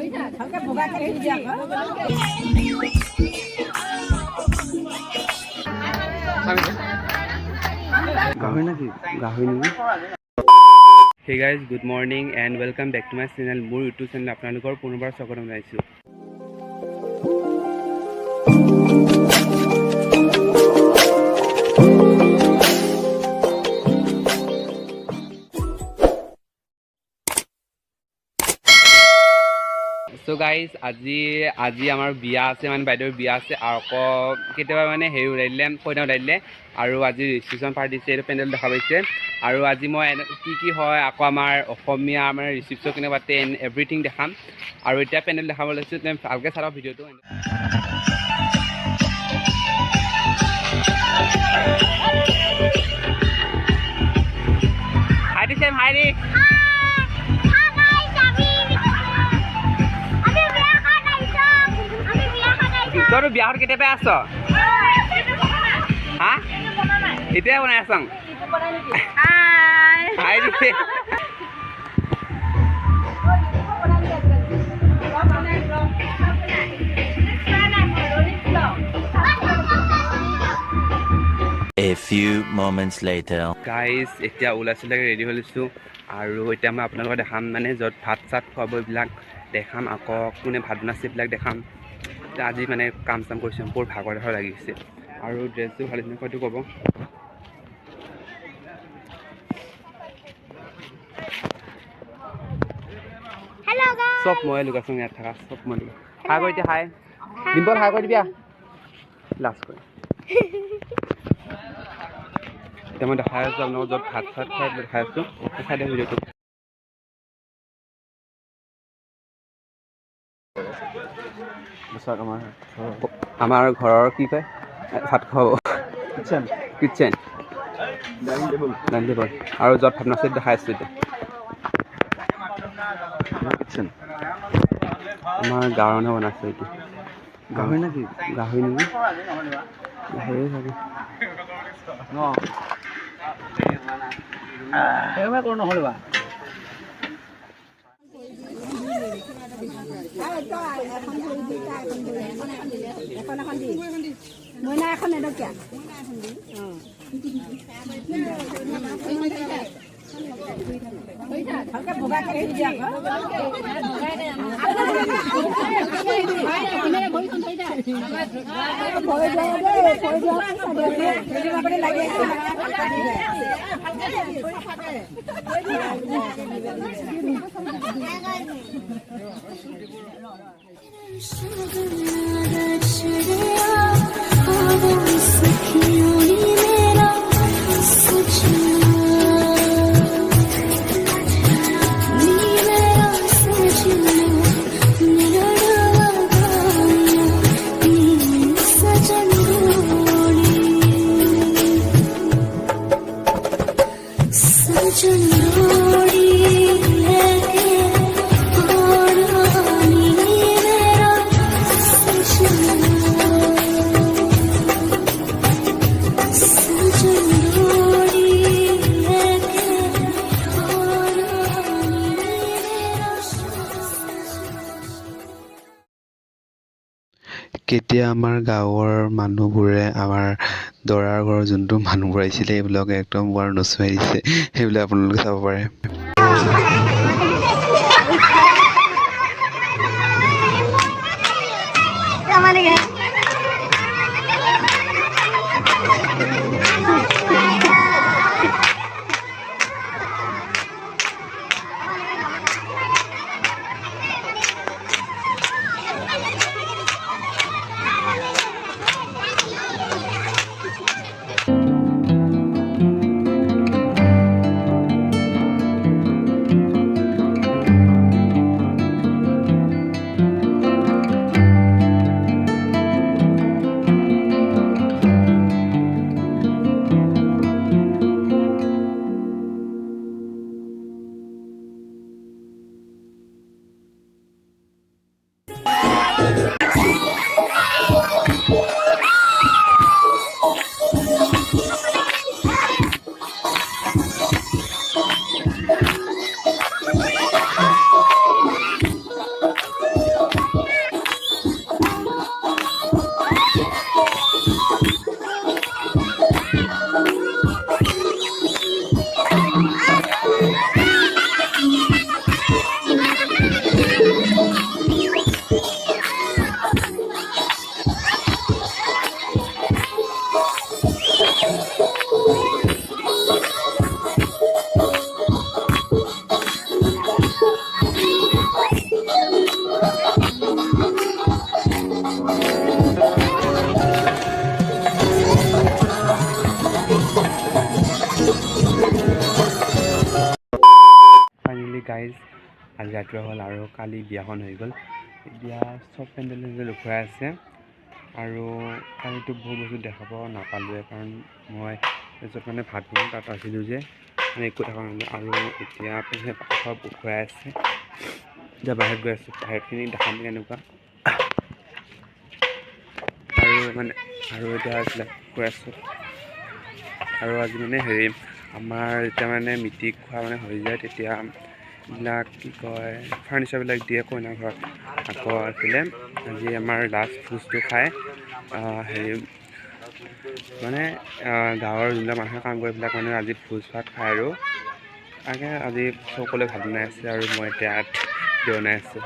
Hey guys, good morning and welcome back to my channel. More YouTube channel আপোনালোকৰ পুনৰবাৰ স্বাগতম জনাইছো। So guys, আজি আমাৰ বিয়া আছে মানে বাইদেউৰ বিয়া আছে আৰু কেতিয়াবা মানে হেৰি উৰাইলে কইনা উৰাইলে আৰু আজি ৰিসেপশন পাৰ্টি আছে এই পেন্ডেল দেখা পাইছে আৰু আজি মই কি হয় আকৌ আমাৰ অসমীয়া আমাৰ ৰিসেপশন কেনে পাতে এভৰিথিং দেখাম আৰু এতিয়া পেন্ডেল দেখাব লৈছো তুমি ভালকে চাবা ভিডিওটো। হাই দি সেম হাই দি তোৰ বিয়াৰ কেতিয়াবা আছ হা এতিয়া বনাই আছং হাই দিছে A few moments later. Guys, এতিয়া ওলাইছিলাকে ৰেডি হৈছো আৰু এতিয়া মই আপোনালোকক দেখাম মানে যত ভাত চাত খোৱাব এইবিলাক দেখাম আকৌ কোনে ভাত বনাইছে এইবিলাক দেখাম। আজি মানে কাম চাম কৰিছো বৰ ভাগৰ লাগিছে আৰু ড্ৰেছটো ভালে নকয়তো ক'ব। হেল্ল গাইস সব মই লোকেশন ইয়াত থাকা সব মই হাই কৰি দিয়া হাই ডিম্পল হাই কৰি দিয়া লাষ্ট কৰি মই দেখাই আছো আপোনালোকক য'ত ভাত চাত খাই দেখাই আছো দেখাই দিয়া ভিডিঅ'টো। আমাৰ ঘৰৰ কি কয় ভাত খাব কিটচেন ডাইনিং টেবল আৰু য'ত ভাত নাছিল দেখাই আছো এতিয়া কিটচেন আমাৰ গাঁৱৰ মানুহে বনাইছে এইটো গাহৰি নেকি গাহৰি নেকি গাহৰি চাগে সেইবাৰ কৰোঁ নহ'লে বা মইনা এখন এডকীয়া ভালকে ভগাকে দি দিয়া কেতিয়া আমাৰ গাঁৱৰ মানুহবোৰে আমাৰ দৰাৰ ঘৰৰ যোনটো মানুহবোৰ আহিছিলে এইবিলাক একদম বৰ নচুৱাই দিছে সেইবিলাক আপোনালোকে চাব পাৰে। উঠোৱা হ'ল আৰু কালি বিয়াখন হৈ গ'ল এতিয়া চব পেণ্ডেল লুকুৱাই আছে আৰু কালিতো বহুত বস্তু দেখাব নাপালোঁৱে কাৰণ মই য'ত মানে ভাত বনাওঁ তাত আছিলোঁ যে মানে একো দেখা নাই আৰু এতিয়া চব উঠোৱাই আছে এতিয়া বাহিৰত গৈ আছোঁ বাহিৰখিনি দেখাম কেনেকুৱা আৰু এতিয়া এইবিলাক গৈ আছোঁ আৰু আজি মানে হেৰি আমাৰ যেতিয়া মানে মিটিং খোৱা মানে হৈ যায় তেতিয়া এইবিলাক কি কয় ফাৰ্নিচাৰবিলাক দিয়ে কইনা ঘৰত আকৌ আছিলে আজি আমাৰ লাষ্ট ভোজটো খাই হেৰি মানে গাঁৱৰ যোনবিলাক মানুহে কাম কৰে এইবিলাক মানে আজি ভোজ ভাত খায় আৰু আজি সকলোৱে ভাত বনাই আছে আৰু মই এতিয়া বনাই আছোঁ